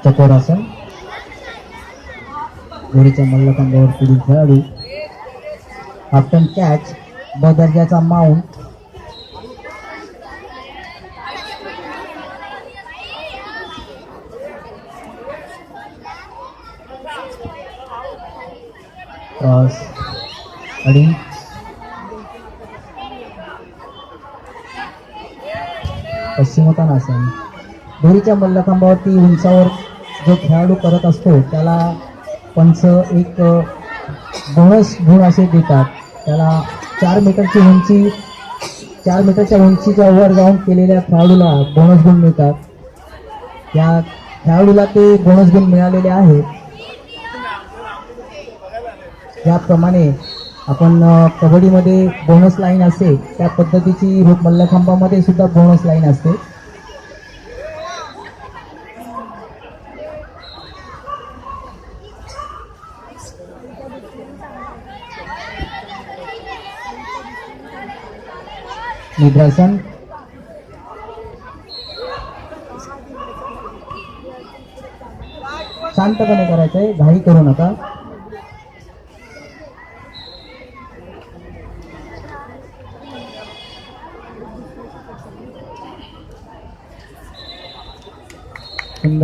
चकोरासन घोडीच्या मल्लखांबावर पुढील खेळाडू captain catch ब दर्जाचा माउंट क्रॉस अडी पश्चिमोत्तानासन दोरीच्या मल्लखांबावरती उंचावर जो खेळाडू करत असतो त्याला पंच एक बोनस गुण असे देतात. त्याला 4 मीटरच्या उंचीच्या वर जाऊन केलेल्या खेळाडूला बोनस गुण मिळतात. त्या खेळाडूला ते बोनस गुण मिळालेले आहेत. ज्याप्रमाणे आपण कबड्डीमध्ये बोनस लाईन असते त्या पद्धतीची मल्लखांबामध्ये सुद्धा बोनस लाईन असते. निद्रासन शांतपणे करायचंय, घाई करू नका.